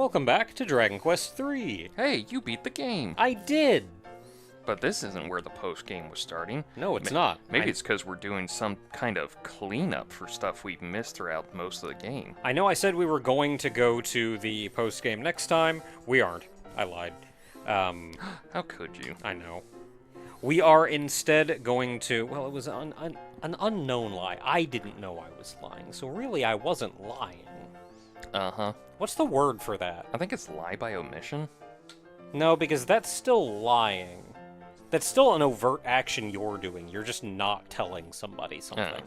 Welcome back to Dragon Quest III. Hey, you beat the game. I did! But this isn't where the post-game was starting. No, it's not. Maybe it's because we're doing some kind of cleanup for stuff we've missed throughout most of the game. I know I said we were going to go to the post-game next time. We aren't. I lied. How could you? I know. We are instead going to... Well, it was an unknown lie. I didn't know I was lying, so really I wasn't lying. Uh-huh. What's the word for that? I think it's lie by omission. No, because that's still lying. That's still an overt action you're doing. You're just not telling somebody something.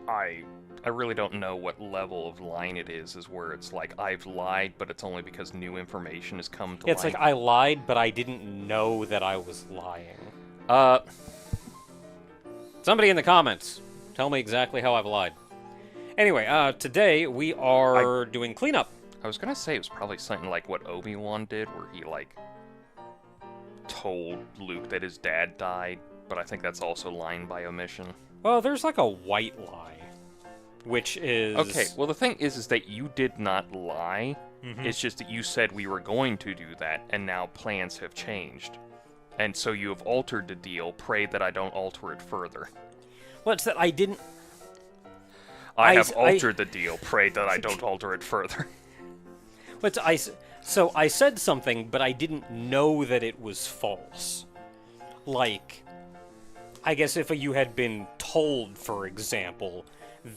I really don't know what level of lying it is where it's like, I've lied, but it's only because new information has come to light. It's like, I lied, but I didn't know that I was lying. Somebody in the comments, tell me exactly how I've lied. Anyway, today we are doing cleanup. I was gonna say it was probably something like what Obi-Wan did, where he, like, told Luke that his dad died, but I think that's also lying by omission. Well, there's like a white lie, which is... Okay, well the thing is that you did not lie. Mm-hmm. It's just that you said we were going to do that, and now plans have changed. And so you have altered the deal, pray that I don't alter it further. Well, it's that I didn't... I have altered the deal, pray that I don't alter it further. But so I said something, but I didn't know that it was false. Like, I guess if you had been told, for example,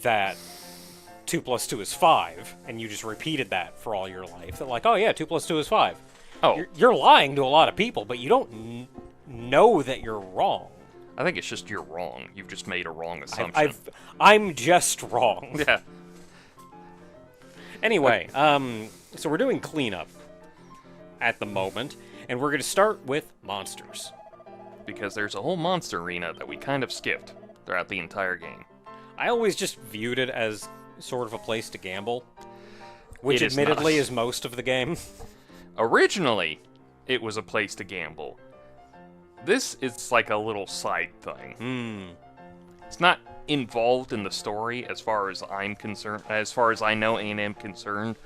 that 2 plus 2 is 5, and you just repeated that for all your life, that like, oh yeah, 2 plus 2 is 5. Oh. You're lying to a lot of people, but you don't know that you're wrong. I think it's just you're wrong. You've just made a wrong assumption. I'm just wrong. Yeah. Anyway, so we're doing cleanup at the moment, and we're going to start with monsters. Because there's a whole monster arena that we kind of skipped throughout the entire game. I always just viewed it as sort of a place to gamble, which It is admittedly not. is most of the game. Originally, it was a place to gamble. This is like a little side thing. It's not involved in the story as far as I'm concerned, as far as I know and am concerned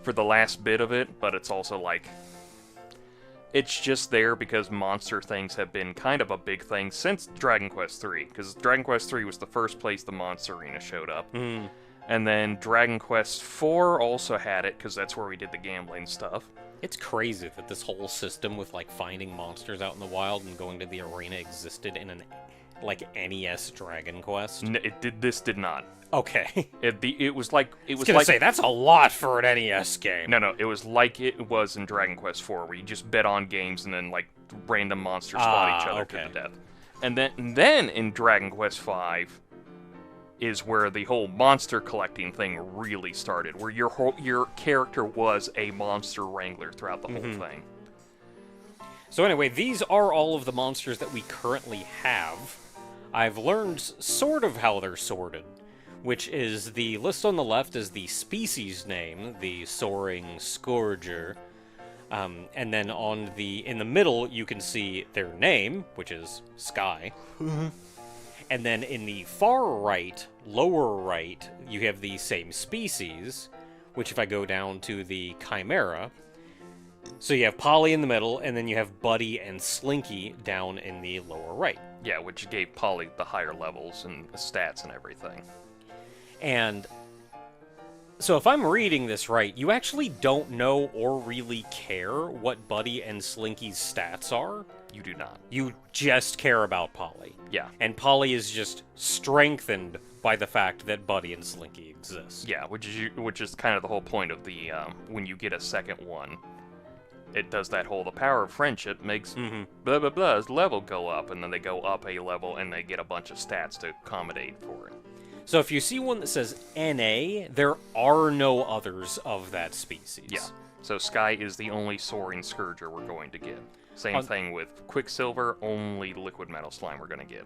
for the last bit of it, but it's also like, it's just there because monster things have been kind of a big thing since Dragon Quest III, because Dragon Quest III was the first place the monster arena showed up. And then Dragon Quest IV also had it, because that's where we did the gambling stuff. It's crazy that this whole system with, like, finding monsters out in the wild and going to the arena existed in an, like, NES Dragon Quest. This did not. Okay. It was like... I was gonna say, that's a lot for an NES game. No, it was like it was in Dragon Quest IV, where you just bet on games and then, like, random monsters fought each other to the death. And then in Dragon Quest V is where the whole monster collecting thing really started, where your character was a monster wrangler throughout the whole thing. So anyway, these are all of the monsters that we currently have. I've learned sort of how they're sorted, which is the list on the left is the species name, the Soaring Scourger, and then in the middle you can see their name, which is Sky. And then in the far right, lower right, you have the same species, which if I go down to the Chimera, so you have Polly in the middle, and then you have Buddy and Slinky down in the lower right. Yeah, which gave Polly the higher levels and the stats and everything. And so if I'm reading this right, you actually don't know or really care what Buddy and Slinky's stats are. You do not. You just care about Polly. Yeah. And Polly is just strengthened by the fact that Buddy and Slinky exist. Yeah, which is kind of the whole point of the, when you get a second one, it does that whole, the power of friendship makes blah blah blah's level go up, and then they go up a level and they get a bunch of stats to accommodate for it. So if you see one that says NA, there are no others of that species. Yeah. So Sky is the only Soaring Scourger we're going to get. Same thing with Quicksilver, only Liquid Metal Slime we're going to get.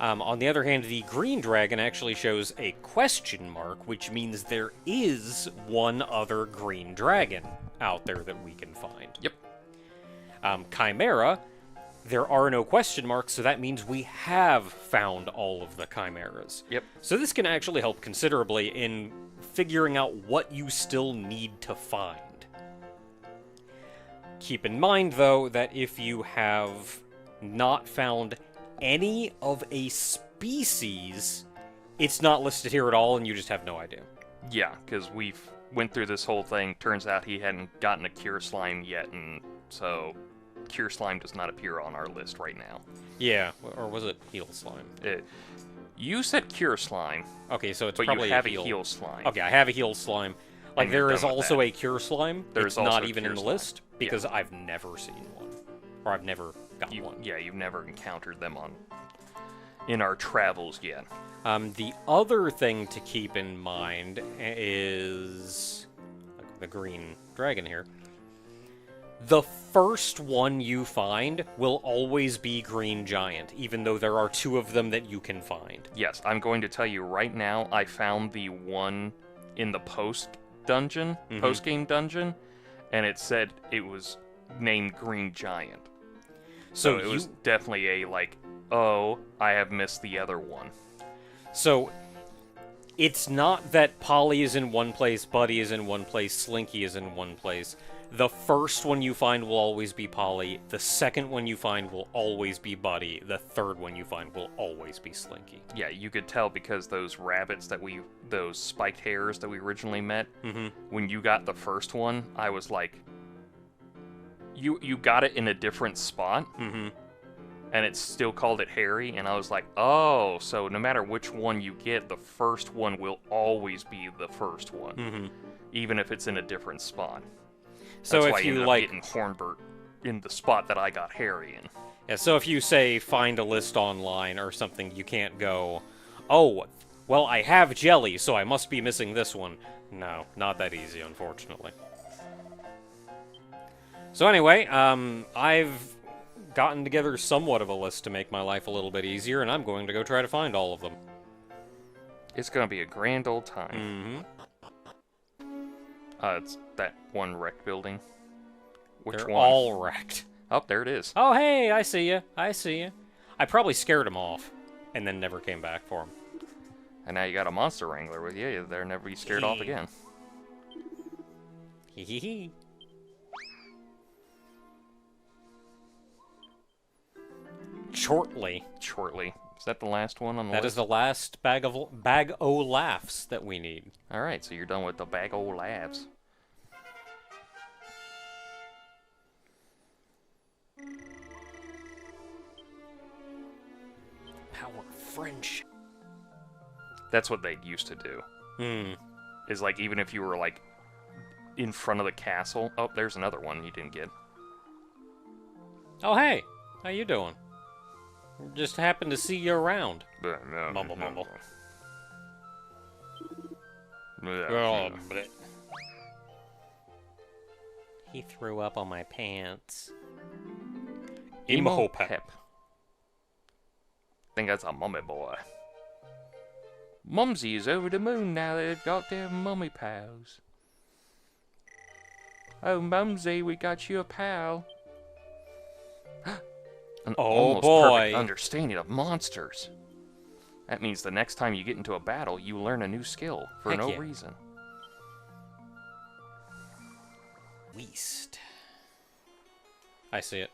On the other hand, the Green Dragon actually shows a question mark, which means there is one other Green Dragon out there that we can find. Yep. Chimera there are no question marks, so that means we have found all of the chimeras. Yep. So this can actually help considerably in figuring out what you still need to find. Keep in mind, though, that if you have not found any of a species, it's not listed here at all, and you just have no idea. Yeah, because we've went through this whole thing. Turns out he hadn't gotten a Cure Slime yet, and so Cure Slime does not appear on our list right now. Yeah, or was it Heal Slime? You said Cure Slime. Okay, so it's but probably you have a a Heal Slime. Okay, I have a Heal Slime. Like, And you're there is done with also that. a Cure Slime. There's it's also not a even Cure in the Slime. list, because I've never seen one. Or I've never got one. Yeah, you've never encountered them in our travels yet. The other thing to keep in mind is like the green dragon here. The first one you find will always be Green Giant, even though there are 2 of them that you can find. Yes, I'm going to tell you right now, I found the one in the post-game dungeon, and it said it was named Green Giant. So it was definitely a, like, oh, I have missed the other one. So, it's not that Polly is in one place, Buddy is in one place, Slinky is in one place. The first one you find will always be Polly. The second one you find will always be Buddy. The third one you find will always be Slinky. Yeah, you could tell because those rabbits those spiked hares that we originally met, when you got the first one, I was like, you got it in a different spot, and it still called it Harry, and I was like, oh, so no matter which one you get, the first one will always be the first one, even if it's in a different spot. So That's if why you ended up like getting Hornbert in the spot that I got Harry in. Yeah, so if you say find a list online or something, you can't go, oh, well, I have Jelly, so I must be missing this one. No, not that easy, unfortunately. So anyway, I've gotten together somewhat of a list to make my life a little bit easier, and I'm going to go try to find all of them. It's going to be a grand old time. It's that one wrecked building. Which They're one? all wrecked. Oh, there it is. Oh, hey, I see you. I see you. I probably scared him off, and then never came back for him. And now you got a monster wrangler with you. They'll never be scared off again. Hee hee hee. Shortly. Is that the last one on the list? That is the last bag o' laughs that we need. Alright, so you're done with the bag o' laughs. Power of friendship. That's what they used to do. Is like, even if you were like in front of the castle. Oh, there's another one you didn't get. Oh, hey. How you doing? Just happened to see you around. Mumble, mumble. Oh, bleh. He threw up on my pants. Imhotep. I think that's a mummy boy. Mumsy is over the moon now that they've got their mummy pals. Oh, Mumsy, we got you a pal. An almost perfect understanding of monsters. That means the next time you get into a battle, you learn a new skill for Heck no yeah. reason. Weast. I see it.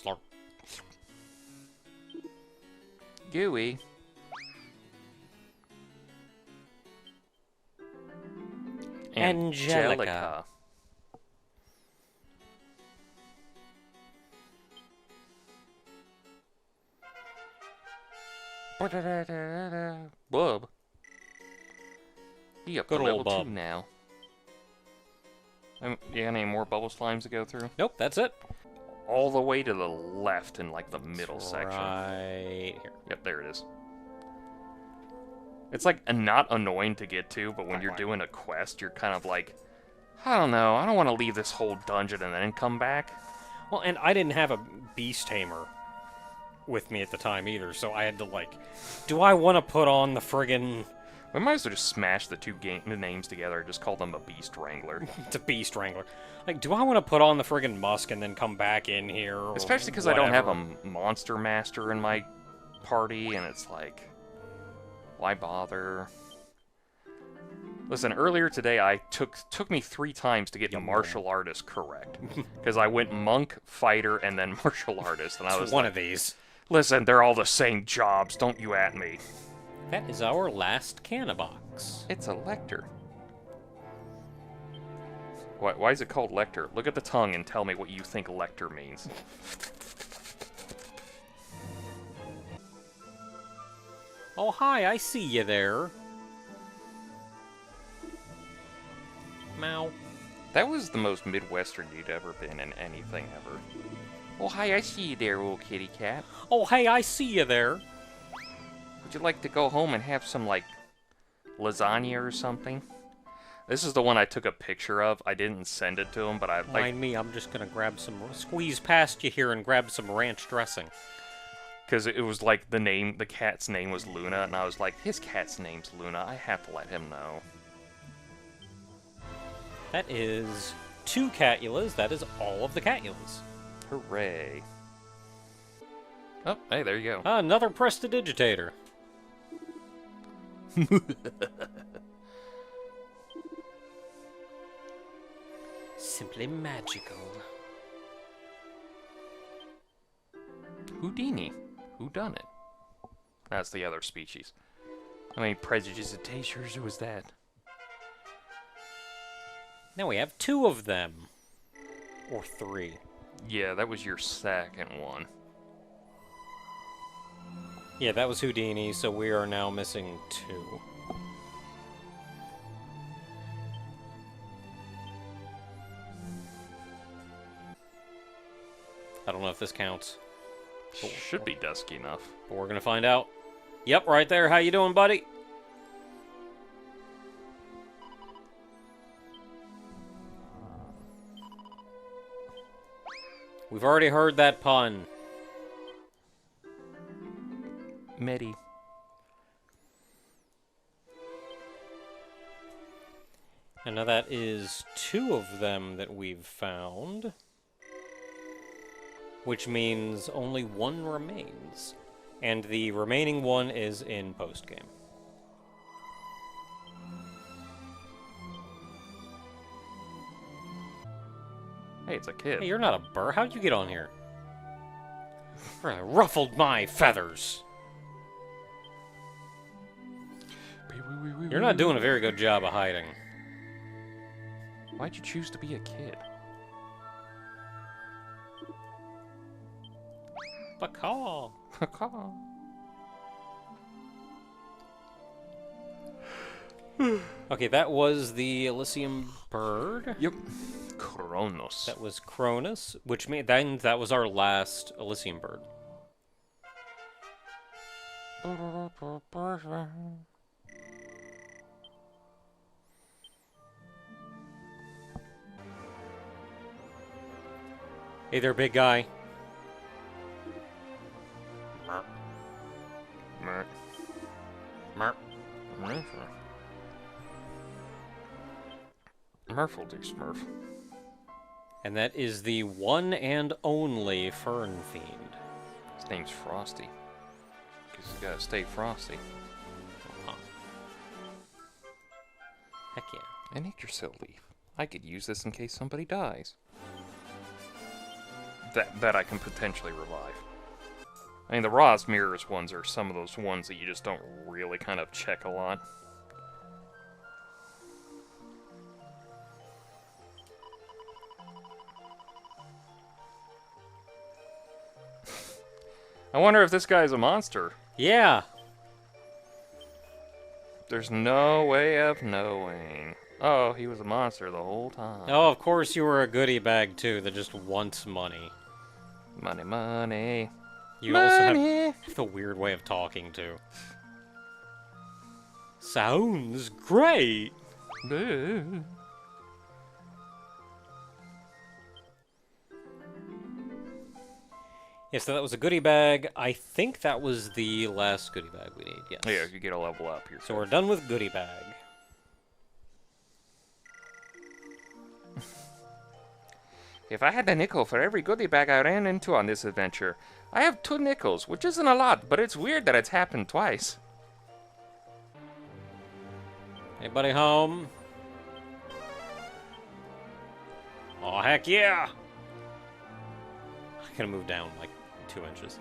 Slurp. Gooey. Angelica. Bub. You up to Good level old Bub. 2 now. You got any more bubble slimes to go through? Nope, that's it. All the way to the left in like the middle section. Right here. Yep, there it is. It's like not annoying to get to, but when you're doing a quest, you're kind of like, I don't know, I don't want to leave this whole dungeon and then come back. Well, and I didn't have a beast tamer with me at the time either, so I had to like, do I want to put on the friggin' We might as well just smash the two names together and just call them a Beast Wrangler. It's a Beast Wrangler. Like, do I want to put on the friggin' musk and then come back in here? Or Especially because I don't have a Monster Master in my party, and it's like, why bother? Listen, earlier today I took me 3 times to get the martial artist correct. Because I went monk, fighter, and then martial artist, and I was one like, of these. Listen, they're all the same jobs, don't you at me. That is our last canna box. It's a lector. Why is it called lector? Look at the tongue and tell me what you think lector means. Oh, hi, I see you there. Meow. That was the most Midwestern you'd ever been in anything ever. Oh, hi, I see you there, old kitty cat. Oh, hey, I see you there. Would you like to go home and have some, like, lasagna or something? This is the one I took a picture of. I didn't send it to him, but I like... Mind me, I'm just gonna grab some... Squeeze past you here and grab some ranch dressing. Because it was like the cat's name was Luna, and I was like, his cat's name's Luna. I have to let him know. That is 2 Catulas. That is all of the Catulas. Hooray. Oh, hey, there you go. Another Prestidigitator. Simply magical. Houdini. Who done it? That's the other species. How many prejudices was that? Now we have 2 of them. Or 3. Yeah, that was your second one. Yeah, that was Houdini, so we are now missing 2. I don't know if this counts. Should be dusky enough. But we're gonna find out. Yep, right there. How you doing, buddy? We've already heard that pun. Medi. And now that is 2 of them that we've found. Which means only 1 remains. And the remaining one is in post-game. Hey, it's a kid. Hey, you're not a burr. How'd you get on here? Ruffled my feathers. You're not doing a very good job of hiding. Why'd you choose to be a kid? Bacaw. Caw. Okay, that was the Elysium bird. Yep. Kronos. That was Cronus, which means then that was our last Elysium bird. Hey there, big guy. Merp. Merp. Merp. Murph will do Smurf. And that is the one and only Fern Fiend. His name's Frosty. Because he's gotta stay frosty. Huh. Heck yeah. I need your cell leaf. I could use this in case somebody dies. That I can potentially revive. I mean, the Roz Mirrors ones are some of those ones that you just don't really kind of check a lot. I wonder if this guy's a monster. Yeah. There's no way of knowing. Oh, he was a monster the whole time. Oh, of course you were a goodie bag, too, that just wants money. Money, money. You money. also have the weird way of talking, too. Sounds great! Boo. Yeah, so that was a goodie bag. I think that was the last goodie bag we need, yes. Yeah, you get a level up here. So we're done with goodie bag. If I had a nickel for every goodie bag I ran into on this adventure, I have 2 nickels, which isn't a lot, but it's weird that it's happened twice. Anybody home? Oh, heck yeah! I'm gonna move down like 2 inches.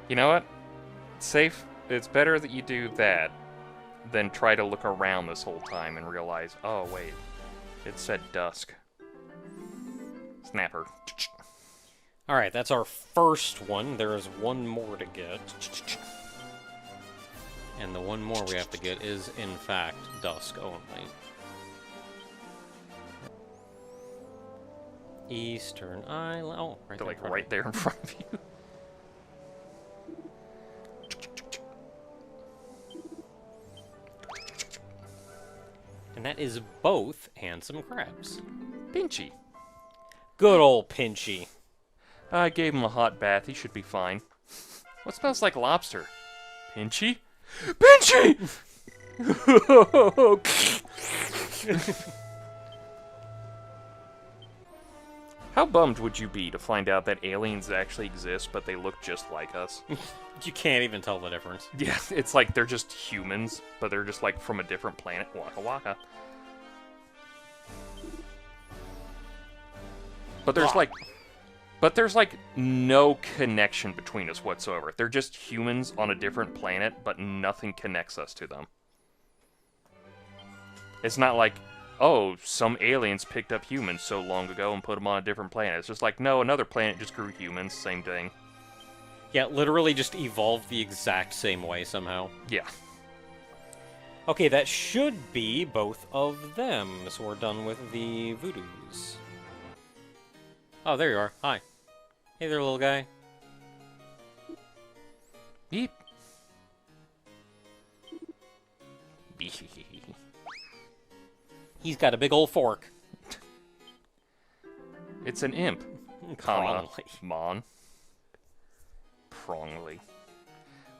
You know what? Safe. It's better that you do that than try to look around this whole time and realize, oh wait, it said dusk. Snapper. Alright, that's our first one. There is one more to get. And the one more we have to get is, in fact, dusk only. Eastern Island. Oh, right They're there. like right there in front of you. And that is both handsome crabs. Pinchy. Good old Pinchy. I gave him a hot bath. He should be fine. What smells like lobster? Pinchy? Pinchy! How bummed would you be to find out that aliens actually exist, but they look just like us? You can't even tell the difference. Yeah, it's like they're just humans, but they're just like from a different planet. Waka waka. But there's like no connection between us whatsoever. They're just humans on a different planet, but nothing connects us to them. It's not like, oh, some aliens picked up humans so long ago and put them on a different planet. It's just like, no, another planet just grew humans, same thing. Yeah, literally just evolved the exact same way somehow. Yeah. Okay, that should be both of them, so we're done with the voodoos. Oh, there you are. Hi. Hey there, little guy. Beep. He's got a big old fork. It's an imp. Comma. Mon. Prongly.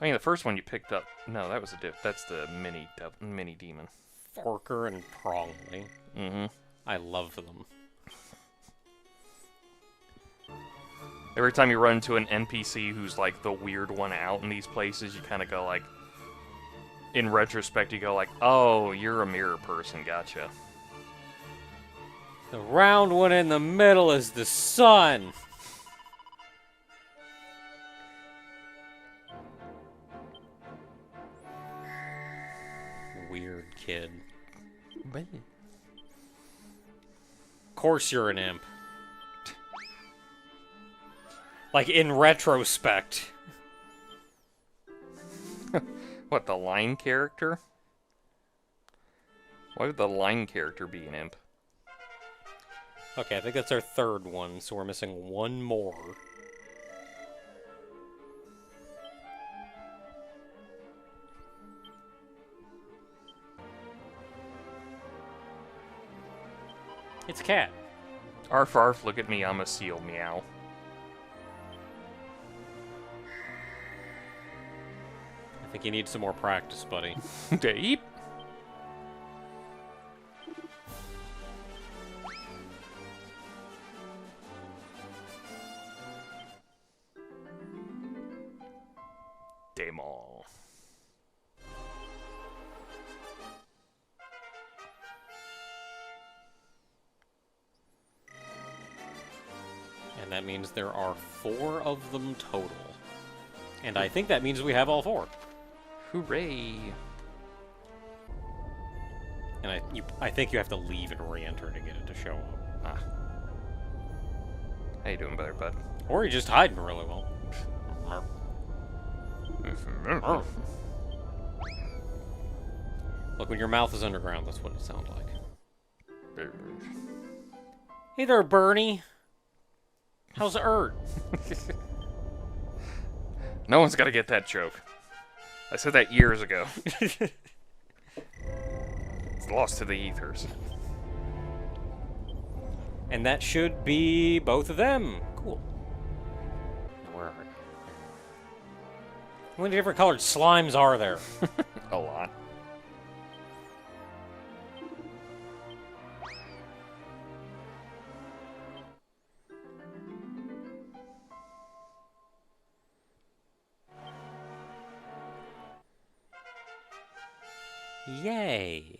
I mean, the first one you picked up. No, that was that's the mini demon. Forker and Prongly. Mm-hmm. I love them. Every time you run into an NPC who's like the weird one out in these places, you kind of go like, in retrospect, you go like, oh, you're a mirror person, gotcha. The round one in the middle is the sun. Weird kid. Of course you're an imp. Like, in retrospect. What, the line character? Why would the line character be an imp? Okay, I think that's our third one, so we're missing one more. It's a cat. Arf arf, look at me, I'm a seal, meow. I think you need some more practice, buddy. Deep. Demon. And that means there are 4 of them total. And I think that means we have all 4. Hooray! And I think you have to leave and re-enter to get it to show up. Ah. How you doing, better, bud? Or you're just hiding really well. Look, when your mouth is underground, that's what it sounds like. Hey there, Bernie. How's Ert? No one's got to get that joke. I said that years ago. It's lost to the ethers. And that should be both of them. Cool. How many different colored slimes are there? A lot. Yay.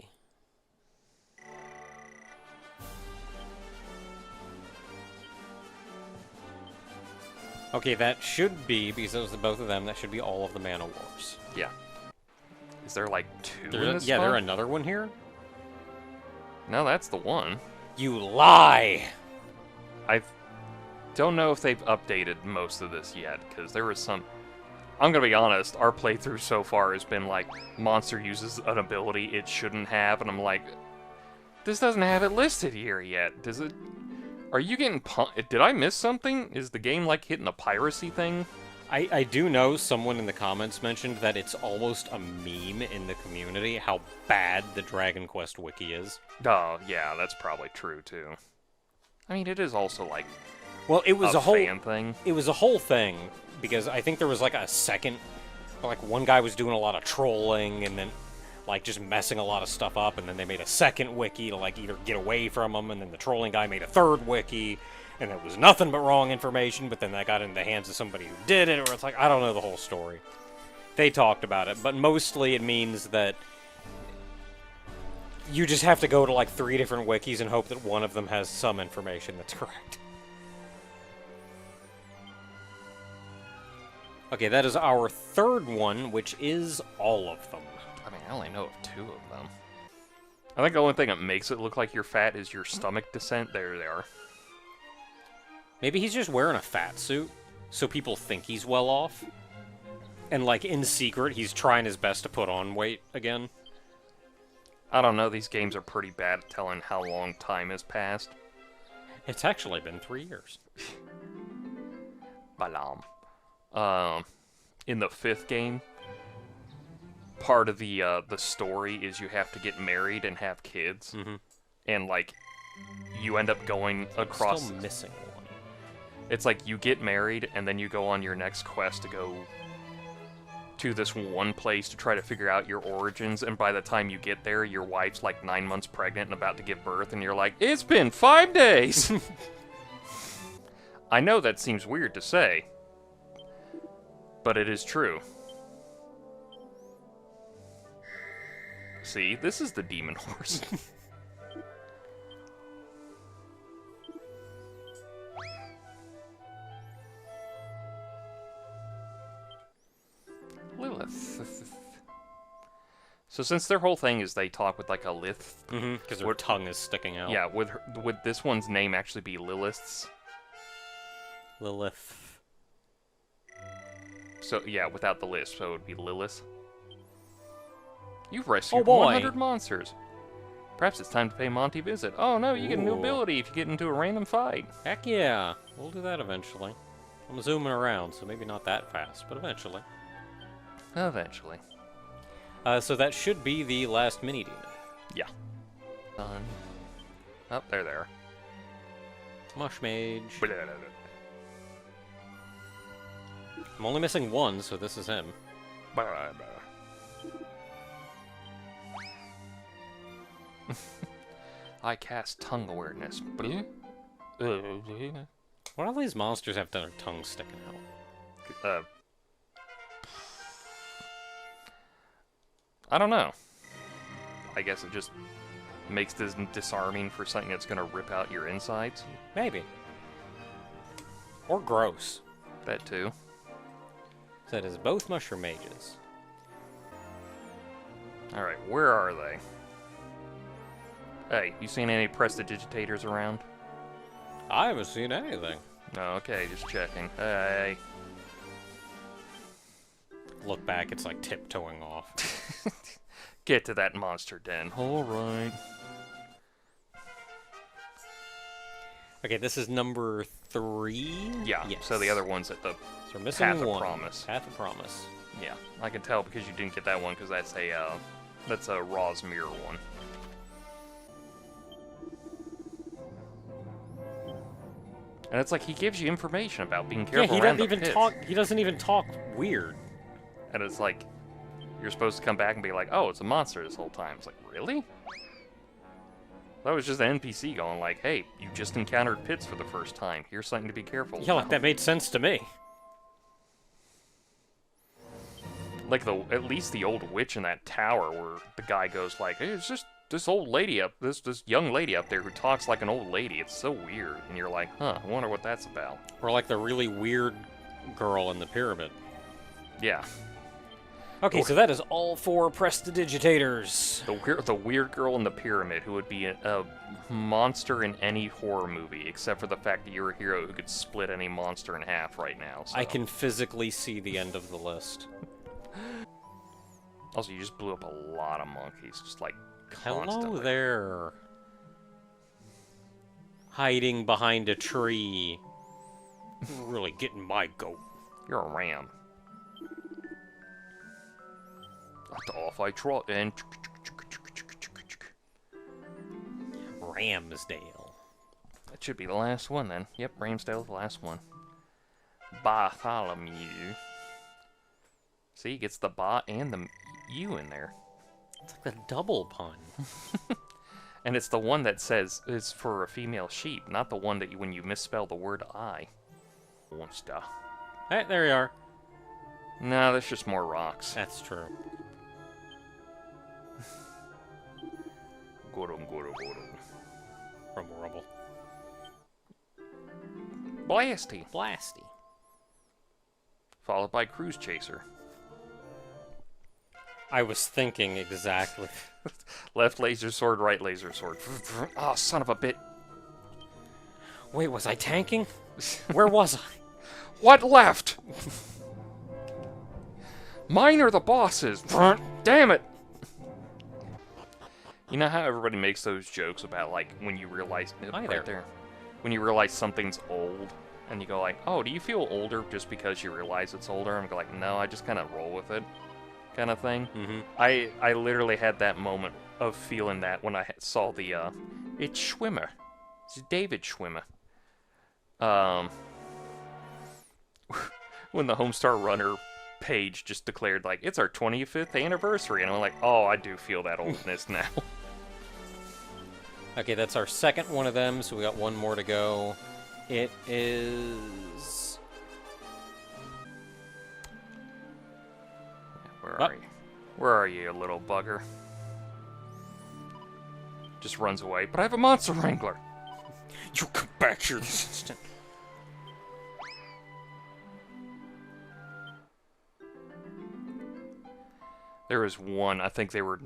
Okay, that should be, because those are both of them, that should be all of the Mana Wars. Yeah. Is there like two in There's, this yeah, spot? there's another one here? No, that's the one. You lie! I don't know if they've updated most of this yet, because there was some... I'm gonna be honest, our playthrough so far has been like, monster uses an ability it shouldn't have, and I'm like, this doesn't have it listed here yet. Does it... Are you getting did I miss something? Is the game like hitting a piracy thing? I do know someone in the comments mentioned that it's almost a meme in the community how bad the Dragon Quest wiki is. Oh, yeah, that's probably true too. I mean, it is also like Well, it was a whole fan thing. It was a whole thing because I think there was like a second, like one guy was doing a lot of trolling and then like just messing a lot of stuff up, and then they made a second wiki to like either get away from him, and then the trolling guy made a third wiki, and it was nothing but wrong information, but then that got into the hands of somebody who did it, or it's like, I don't know the whole story. They talked about it, but mostly it means that you just have to go to like 3 different wikis and hope that one of them has some information that's correct. Okay, that is our third one, which is all of them. I mean, I only know of 2 of them. I think the only thing that makes it look like you're fat is your stomach descent. There they are. Maybe he's just wearing a fat suit, so people think he's well off. And, like, in secret, he's trying his best to put on weight again. I don't know, these games are pretty bad at telling how long time has passed. It's actually been 3 years. Balam. In the 5th game, part of the story is you have to get married and have kids. Mm-hmm. And, like, you end up going across... Still missing one. It's like you get married, and then you go on your next quest to go to this one place to try to figure out your origins, and by the time you get there, your wife's like 9 months pregnant and about to give birth, and you're like, it's been 5 days! I know that seems weird to say, but it is true. See, this is the demon horse. Lilith. So since their whole thing is they talk with like a lith, Because their tongue is sticking out. yeah, would this one's name actually be Lilith's? Lilith. So yeah, without the lisp, so it would be Lilith. You've rescued Oh, boy. 100 monsters. Perhaps it's time to pay Monty a visit. Oh no, you get a new Ooh. ability if you get into a random fight. Heck yeah. We'll do that eventually. I'm zooming around, so maybe not that fast, but eventually. Eventually. So that should be the last mini-demon. Yeah. Done. Oh, there they are. Mush Mage. Blah, I'm only missing one, so this is him. blah, blah. I cast tongue awareness. Blah. What all these monsters have their tongues sticking out? I don't know. I guess it just makes this disarming for something that's gonna rip out your insides. Maybe. Or gross. That too. So that is both Mushroom Mages. Alright, where are they? Hey, you seen any prestidigitators around? I haven't seen anything. No, okay, just checking. Hey. Look back, it's like tiptoeing off. Get to that monster den. Alright. Okay, this is number 3? Yeah, Yes. so the other one's at the... So we're missing Path of one. Promise. Path of Promise. Yeah, I can tell because you didn't get that one because that's a Raw's Mirror one. And it's like he gives you information about being Yeah, careful he around doesn't the even pits. talk. He doesn't even talk weird. And it's like, you're supposed to come back and be like, oh, it's a monster this whole time. It's like, really? That was just an NPC going like, hey, you just encountered pits for the first time. Here's something to be careful Yeah, like about. that made sense to me. Like, at least the old witch in that tower where the guy goes like, hey, it's just this old lady up, this young lady up there who talks like an old lady. It's so weird. And you're like, huh, I wonder what that's about. Or like the really weird girl in the pyramid. Yeah. Okay, so that is all 4 prestidigitators. The weird girl in the pyramid who would be a monster in any horror movie, except for the fact that you're a hero who could split any monster in half right now. So. I can physically see the end of the list. Also, you just blew up a lot of monkeys, just like constantly. Hello there. Hiding behind a tree. Really getting my goat. You're a ram. Off I trot and Ramsdale. that should be the last one then. Yep, Ramsdale's the last one. Bartholomew. See, he gets the ba and the U in there. It's like a double pun. And it's the one that says it's for a female sheep, not the one that when you misspell the word I. Monster. Hey, there you are. No, that's just more rocks. That's true. From rubble. Blasty. Blasty. Followed by Cruise Chaser. I was thinking exactly. Left laser sword, right laser sword. Oh, son of a bit. Wait, was I tanking? Where was I? What left? Mine are the bosses. Damn it. You know how everybody makes those jokes about, like, when you realize... Hi right there. When you realize something's old, and you go like, oh, do you feel older just because you realize it's older? And go like, no, I just kind of roll with it, kind of thing. Mm-hmm. I literally had that moment of feeling that when I saw the, it's Schwimmer. It's David Schwimmer. When the Homestar Runner page just declared, like, it's our 25th anniversary, and I'm like, oh, I do feel that oldness now. Okay, that's our second one of them, so we got one more to go. It is... Where are you? Where are you, little bugger? Just runs away. But I have a monster wrangler! You come back here this instant. There was one, I think they were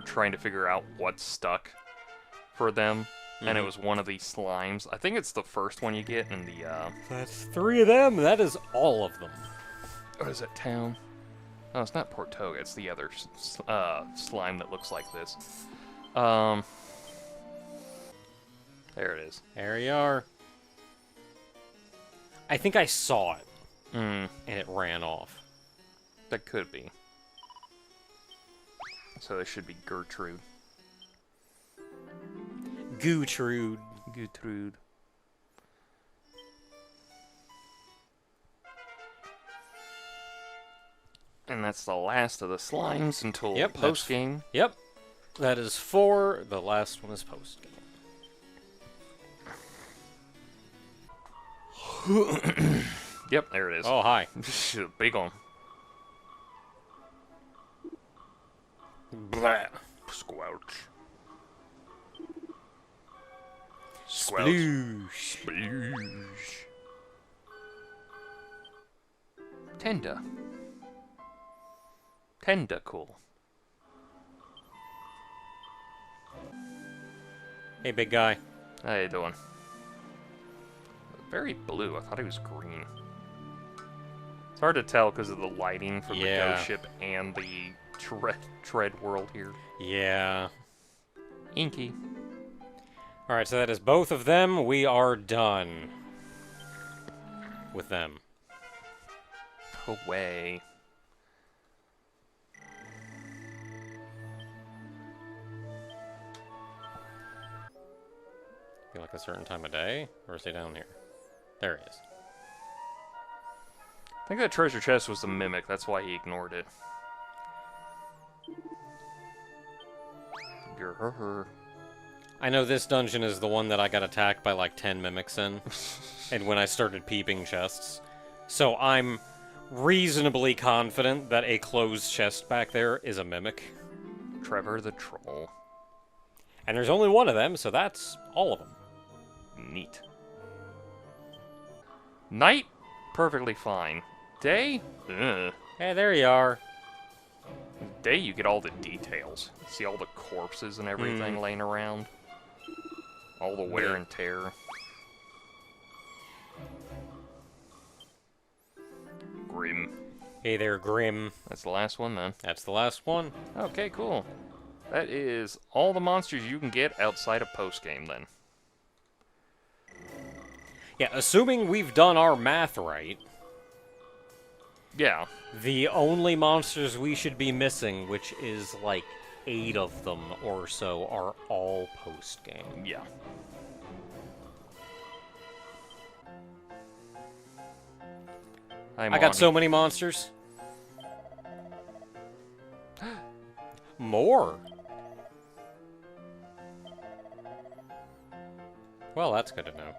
trying to figure out what stuck for them, and it was one of these slimes. I think it's the first one you get in the, That's 3 of them. That is all of them. what is that town? Oh, it's not Portoga, it's the other slime that looks like this. There it is. There you are. I think I saw it, Hmm, and it ran off. that could be. So this should be Gertrude. Goochtrude. Gertrude. And that's the last of the slimes until Yep, post game. Yep. That is 4. The last one is post. Yep, there it is. Oh, hi. Big on. Blah. Squelch. Squelch. Sploosh. Sploosh. Tender. Cool. Hey, big guy. How you doing? Very blue. I thought he was green. It's hard to tell because of the lighting from the ghost ship and the tread world here. Yeah. Inky. Alright, so that is both of them. We are done with them. Away. Be like a certain time of day? Or is he down here? There he is. I think that treasure chest was the mimic, that's why he ignored it. Grr. I know this dungeon is the one that I got attacked by like 10 mimics in. And when I started peeping chests. So I'm reasonably confident that a closed chest back there is a mimic. Trevor the Troll. And there's only one of them, so that's all of them. Neat. Night? Perfectly fine. Day? Ugh. Hey, there you are. Day, you get all the details. See all the corpses and everything laying around. All the wear and tear. Grim. Hey there, Grim. That's the last one, then. That's the last one. Okay, cool. That is all the monsters you can get outside of post-game, then. Yeah, assuming we've done our math right, Yeah. the only monsters we should be missing, which is like 8 of them or so, are all post-game. Yeah. I got so many monsters. More. Well, that's good to know.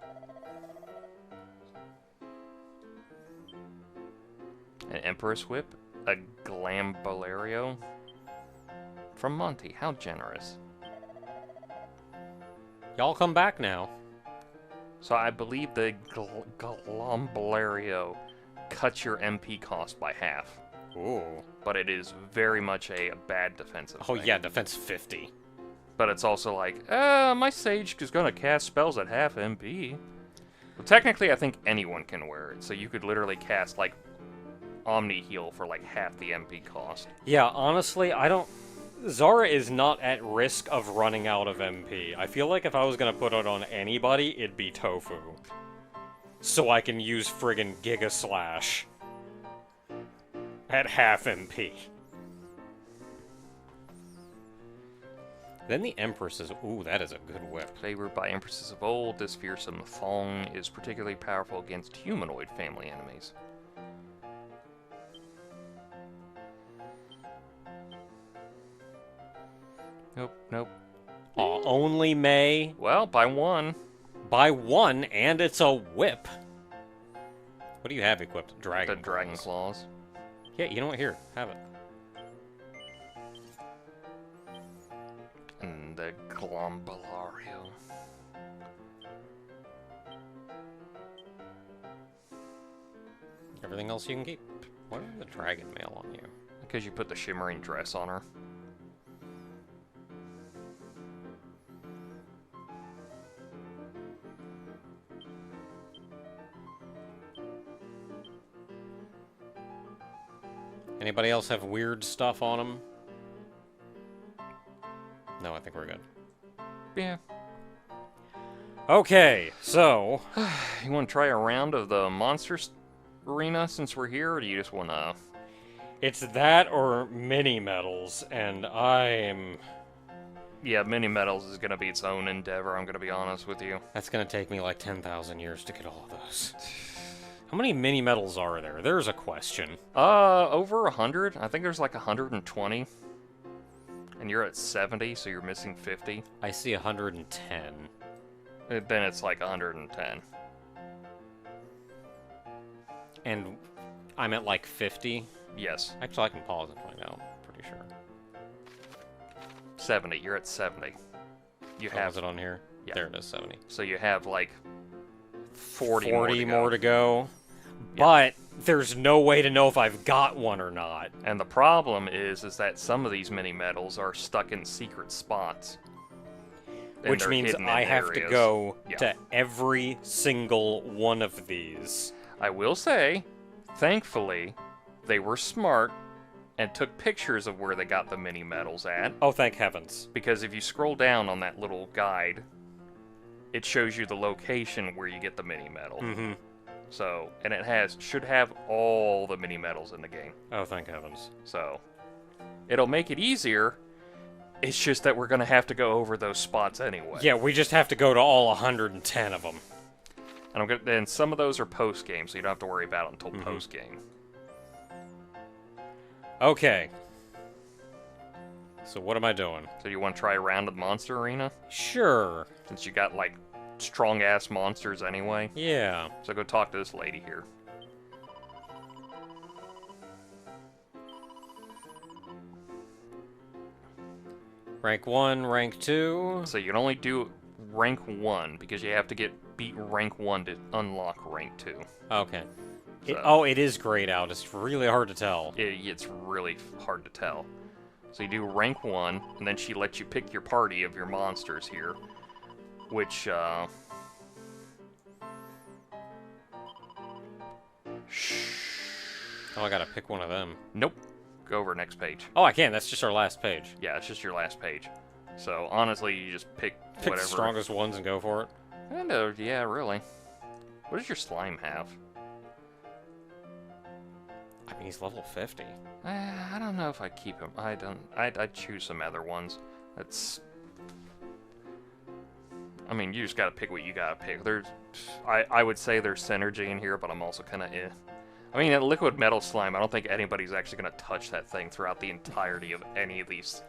An Empress Whip, a Glambolario. From Monty, how generous. Y'all come back now. So I believe the Glambolario cuts your MP cost by half. Ooh. But it is very much a bad defensive Oh thing. yeah, defense 50. But it's also like, my Sage is gonna cast spells at half MP. Well, technically, I think anyone can wear it, so you could literally cast, like, Omni Heal for, like, half the MP cost. Yeah, honestly, I don't... Zara is not at risk of running out of MP. I feel like if I was gonna put it on anybody, it'd be Tofu. So I can use friggin' Giga Slash at half MP. Then the Empress is... Ooh, that is a good whip. Favored by Empresses of old, this fearsome thong is particularly powerful against humanoid family enemies. Nope, nope. Aw, only May. Well, by one. By one, and it's a whip. What do you have equipped? The Dragon Dragon Claws. Claws. Yeah, you know what? Here, have it. And the Glambolario. Everything else you can keep. Why is the dragon mail on you? Because you put the shimmering dress on her. Anybody else have weird stuff on them? No, I think we're good. Yeah. Okay, so... You want to try a round of the Monsters Arena since we're here, or do you just want to... It's that or mini medals, and I'm... Yeah, mini medals is going to be its own endeavor, I'm going to be honest with you. That's gonna take me like 10,000 years to get all of those. How many mini medals are there? There's a question. Over 100. I think there's like 120. And you're at 70, so you're missing 50. I see 110. Then it's like 110. And I'm at like 50. Yes. Actually, I can pause and find out. Pretty sure. 70. You're at 70. You Oh, have is it on here? Yeah. There it is, 70. So you have like 40 more to go. But there's no way to know if I've got one or not. And the problem is that some of these mini medals are stuck in secret spots. And Which they're means hidden in I have to areas. go Yeah. to every single one of these. I will say, thankfully, they were smart and took pictures of where they got the mini medals at. Oh, thank heavens. Because if you scroll down on that little guide, it shows you the location where you get the mini medal. Mm-hmm. So, and it should have all the mini medals in the game. Oh, thank heavens. So, it'll make it easier It's just that we're gonna have to go over those spots anyway. Yeah, we just have to go to all 110 of them. And some of those are post game, so you don't have to worry about it until post game. Okay. So what am I doing? So you want to try a round of the monster arena? Sure. Since you got like strong ass monsters anyway. Yeah. So go talk to this lady here. Rank 1, rank 2. So you can only do rank 1 because you have to beat rank 1 to unlock rank 2. Okay. So, it is grayed out. It's really hard to tell. It's really hard to tell. So you do rank 1, and then she lets you pick your party of your monsters here. Which, Oh, I gotta pick one of them. Nope. Go over next page. Oh, I can. That's just our last page. Yeah, it's just your last page. So, honestly, you just pick Pick whatever. the strongest ones and go for it. Kind of, yeah, really. What does your slime have? I mean, he's level 50. I don't know if I'd keep him. I'd choose some other ones. I mean, you just gotta pick what you gotta pick. I would say there's synergy in here, but I'm also kind of I mean, that liquid metal slime, I don't think anybody's actually gonna touch that thing throughout the entirety of any of these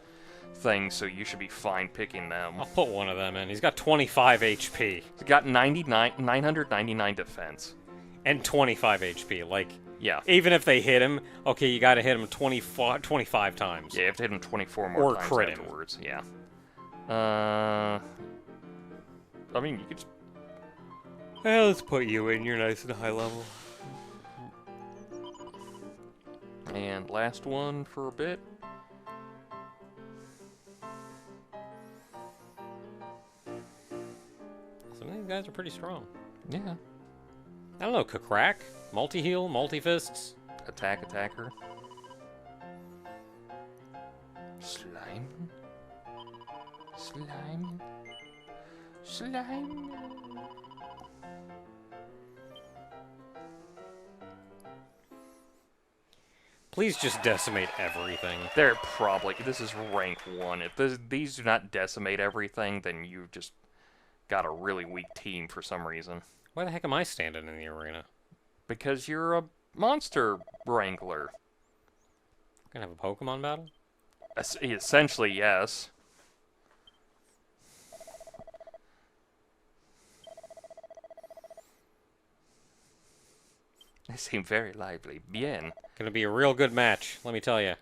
things, so you should be fine picking them. I'll put one of them in. He's got 25 HP. He's got 999 defense. And 25 HP. Like, yeah. Even if they hit him, okay, you gotta hit him 25 times. Yeah, you have to hit him 24 more or times crit him. afterwards. Yeah. I mean, you could just... Well, let's put you in. You're nice and high level. And last one for a bit. Some of these guys are pretty strong. Yeah. I don't know, Crack, multi-heal, multi-fists. Attacker. Slime. Please just decimate everything. They're probably... This is rank 1. If these do not decimate everything, then you've just got a really weak team for some reason. Why the heck am I standing in the arena? Because you're a monster wrangler. We're gonna have a Pokemon battle? Essentially, yes. They seem very lively. Bien. Gonna be a real good match, let me tell you.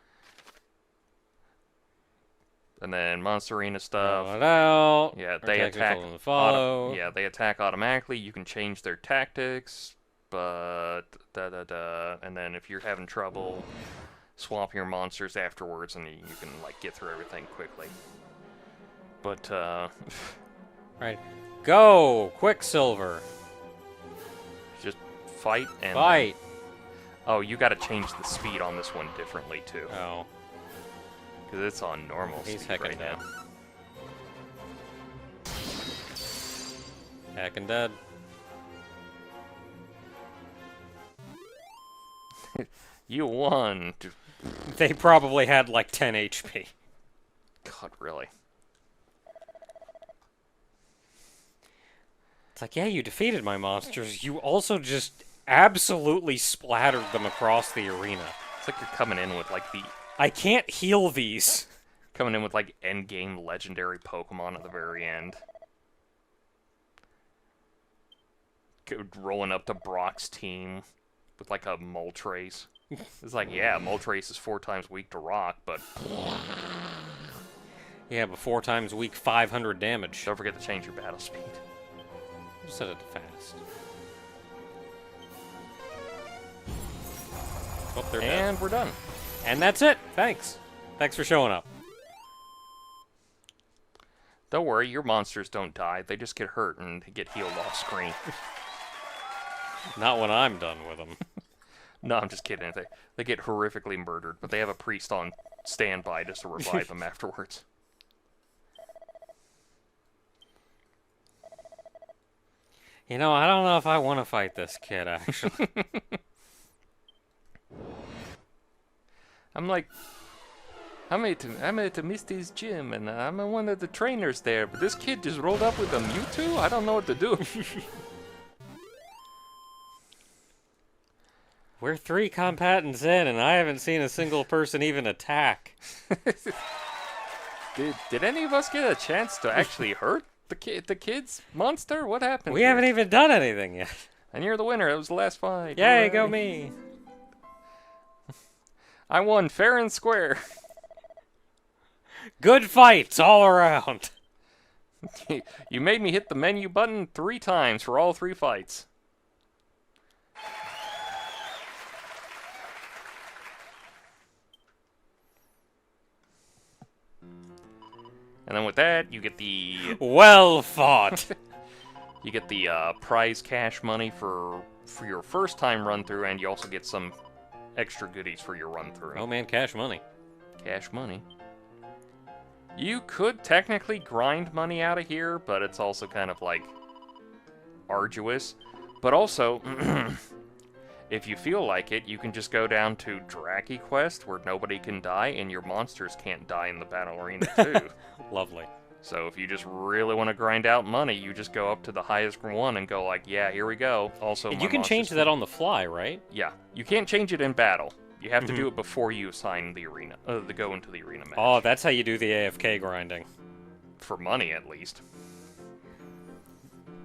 And then Monster Arena stuff. Out. Yeah, they attack. Yeah, they attack automatically. You can change their tactics, but and then if you're having trouble, swap your monsters afterwards, and you can like get through everything quickly. But right, go Quicksilver. Just fight and fight. Oh, you got to change the speed on this one differently too. Oh. Because it's on normal He's speed right dead. now. Heckin' dead. You won. They probably had like 10 HP. God, really? It's like, yeah, you defeated my monsters. You also just absolutely splattered them across the arena. It's like you're coming in with like the... I can't heal these. Coming in with like endgame legendary Pokemon at the very end. Rolling up to Brock's team with like a Moltres. It's like, yeah, Moltres is 4 times weak to rock, but... Yeah, but 4 times weak, 500 damage. Don't forget to change your battle speed. Just set it to fast. Oh, they're dead. And we're done. And that's it. Thanks. Thanks for showing up. Don't worry, your monsters don't die. They just get hurt and get healed off screen. Not when I'm done with them. No, I'm just kidding. They get horrifically murdered, but they have a priest on standby just to revive them afterwards. You know, I don't know if I want to fight this kid, actually. I'm like, I'm at Misty's gym, and I'm one of the trainers there, but this kid just rolled up with a Mewtwo? I don't know what to do. We're 3 combatants in, and I haven't seen a single person even attack. Did any of us get a chance to actually hurt the kid's monster? What happened? We haven't even done anything yet. And you're the winner. It was the last fight. Yay, Hooray. go me. I won fair and square. Good fights all around. You made me hit the menu button 3 times for all 3 fights. And then with that, you get the Well fought. you get the prize cash money for your first time run through, and you also get some extra goodies for your run through. Oh man, cash money. Cash money. You could technically grind money out of here, but it's also kind of like arduous. But also, if you feel like it, you can just go down to Draki Quest, where nobody can die, and your monsters can't die in the battle arena too. Lovely. So if you just really want to grind out money, you just go up to the highest one and go like, yeah, here we go. Also, And you can change that on the fly, right? Yeah, you can't change it in battle. You have to do it before you assign the arena, the go into the arena match. Oh, that's how you do the AFK grinding. For money, at least.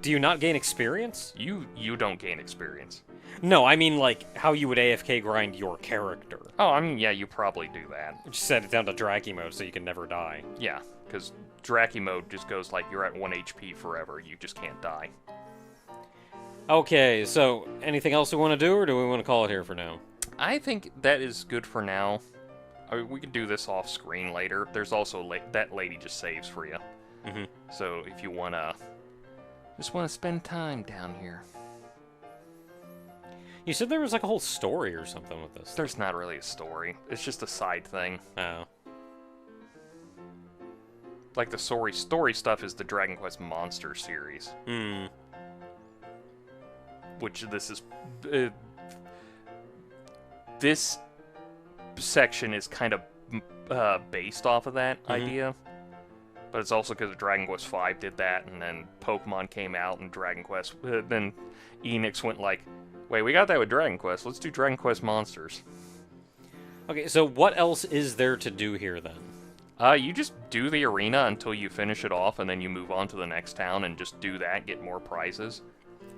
Do you not gain experience? You don't gain experience. No, I mean like how you would AFK grind your character. Oh, I mean, yeah, you probably do that. Just set it down to Draki mode so you can never die. Yeah, because Draki mode just goes like you're at 1 HP forever. You just can't die. Okay, so anything else we want to do, or do we want to call it here for now? I think that is good for now. I mean, we can do this off screen later. There's also that lady just saves for you. So if you just wanna spend time down here. You said there was like a whole story or something with this. There's not really a story. It's just a side thing. Oh. Like the story stuff is the Dragon Quest Monster series. Which this is... this section is kind of based off of that idea. But it's also because Dragon Quest V did that, and then Pokemon came out, and Dragon Quest... then Enix went like, wait, we got that with Dragon Quest. Let's do Dragon Quest Monsters. Okay, so what else is there to do here then? You just do the arena until you finish it off, and then you move on to the next town and just do that, get more prizes.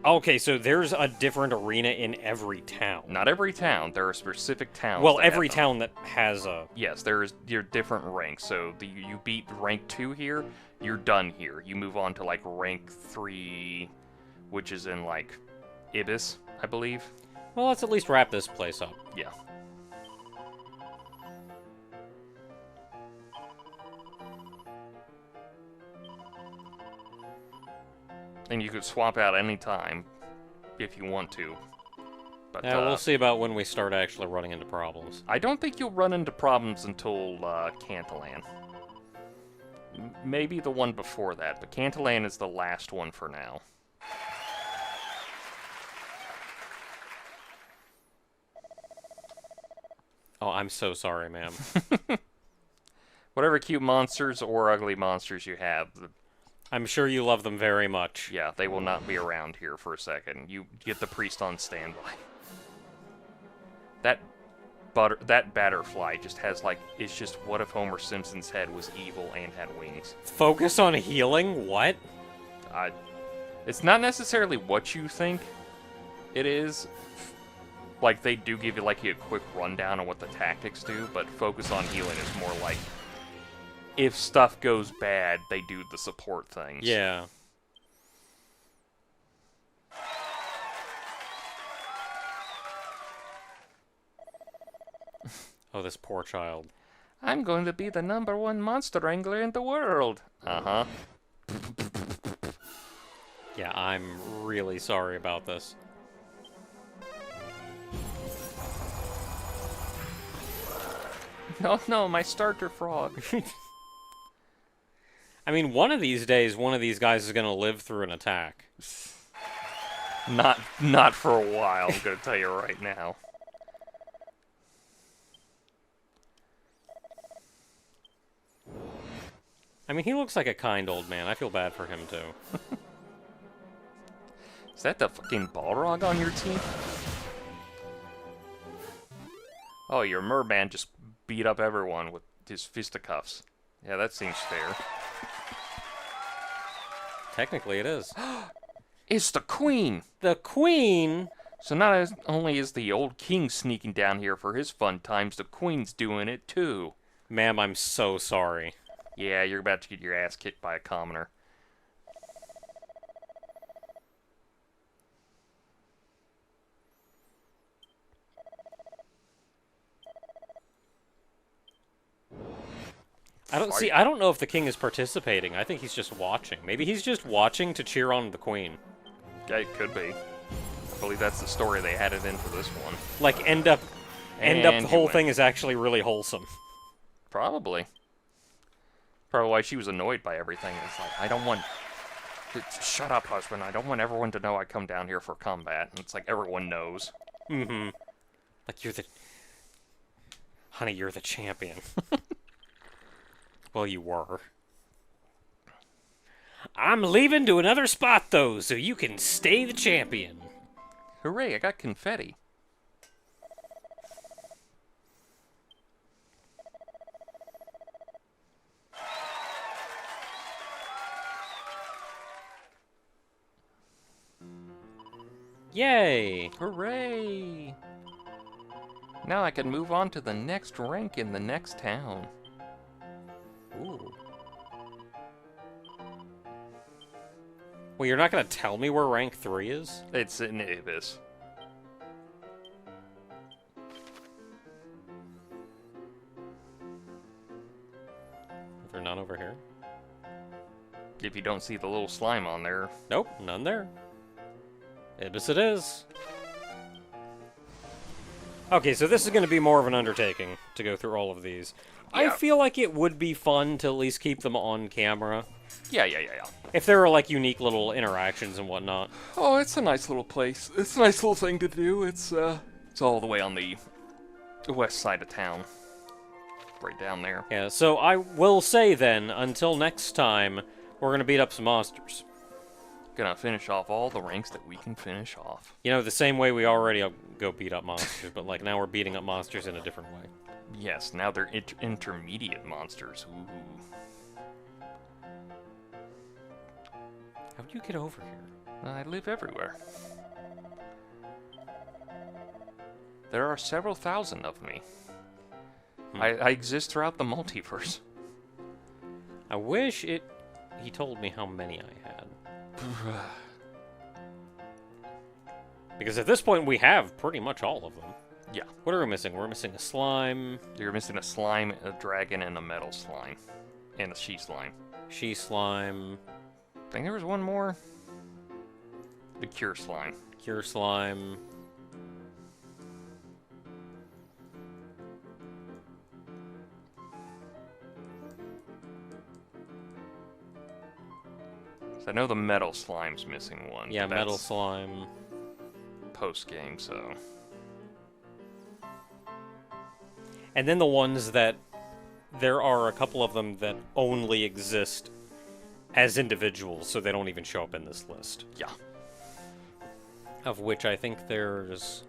Okay, so there's a different arena in every town. Not every town. There are specific towns. Well, that every have them. town that has a... Yes, there's your different ranks. So you beat rank 2 here, you're done here. You move on to like rank 3, which is in like Ibis, I believe. Well, let's at least wrap this place up. Yeah. And you could swap out any time if you want to. But Yeah, we'll see about when we start actually running into problems. I don't think you'll run into problems until Cantalan. Maybe the one before that, but Cantalan is the last one for now. Oh, I'm so sorry, ma'am. Whatever cute monsters or ugly monsters you have, I'm sure you love them very much. yeah, they will not be around here for a second. You get the priest on standby. That Batterfly just has like, it's just what if Homer Simpson's head was evil and had wings. Focus on healing? What? It's not necessarily what you think it is. Like, they do give you like a quick rundown on what the tactics do, but focus on healing is more like, if stuff goes bad, they do the support things. Yeah. Oh, this poor child. I'm going to be the #1 monster wrangler in the world. Uh-huh. Yeah, I'm really sorry about this. No, my starter frog. I mean, one of these days, one of these guys is going to live through an attack. Not for a while, I'm going to tell you right now. I mean, he looks like a kind old man. I feel bad for him, too. Is that the fucking Balrog on your team? Oh, your merman just beat up everyone with his fisticuffs. Yeah, that seems fair. Technically, it is. It's the queen! The queen? So not only is the old king sneaking down here for his fun times, the queen's doing it too. Ma'am, I'm so sorry. Yeah, you're about to get your ass kicked by a commoner. I don't know if the king is participating. I think he's just watching. Maybe he's just watching to cheer on the queen. Yeah, it could be. I believe that's the story they added in for this one. Like, end up the whole thing is actually really wholesome. Probably. Probably why she was annoyed by everything. It's like, I don't want... Shut up, husband. I don't want everyone to know I come down here for combat. And it's like, everyone knows. Mm-hmm. Like, you're the... Honey, you're the champion. Well, you were. I'm leaving to another spot, though, so you can stay the champion. Hooray, I got confetti. Yay! Hooray! Now I can move on to the next rank in the next town. Ooh. Well, you're not going to tell me where rank 3 is? It's in Ibis. Is there none over here? If you don't see the little slime on there. Nope, none there. Ibis it is. Okay, so this is going to be more of an undertaking to go through all of these. Yeah. I feel like it would be fun to at least keep them on camera. Yeah. If there are, like, unique little interactions and whatnot. Oh, it's a nice little place. It's a nice little thing to do. It's all the way on the west side of town. Right down there. Yeah, so I will say then, until next time, we're going to beat up some monsters. Gonna finish off all the ranks that we can finish off. You know, the same way we already go beat up monsters, but, like, now we're beating up monsters in a different way. Yes, now they're intermediate monsters. Ooh. How'd you get over here? I live everywhere. There are several thousand of me. I exist throughout the multiverse. I wish he told me how many I had. Because at this point we have pretty much all of them. Yeah. What are we missing? We're missing a slime. You're missing a slime, a dragon, and a metal slime. And a she slime. She slime. I think there was one more. The cure slime. Cure slime. I know the metal slime's missing one. Yeah, metal slime. Post-game, so... And then the ones that... There are a couple of them that only exist as individuals, so they don't even show up in this list. Yeah. Of which I think there's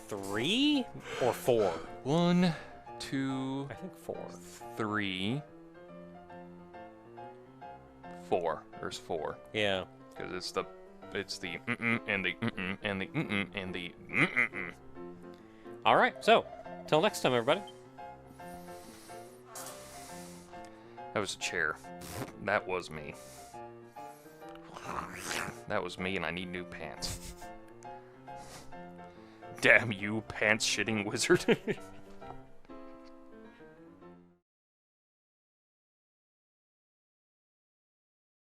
3 or 4. 1, 2... I think 4. 3... 4. There's 4. Yeah. Because it's the and the and the and the All right. So, till next time, everybody. That was a chair. That was me. That was me, and I need new pants. Damn you, pants-shitting wizard.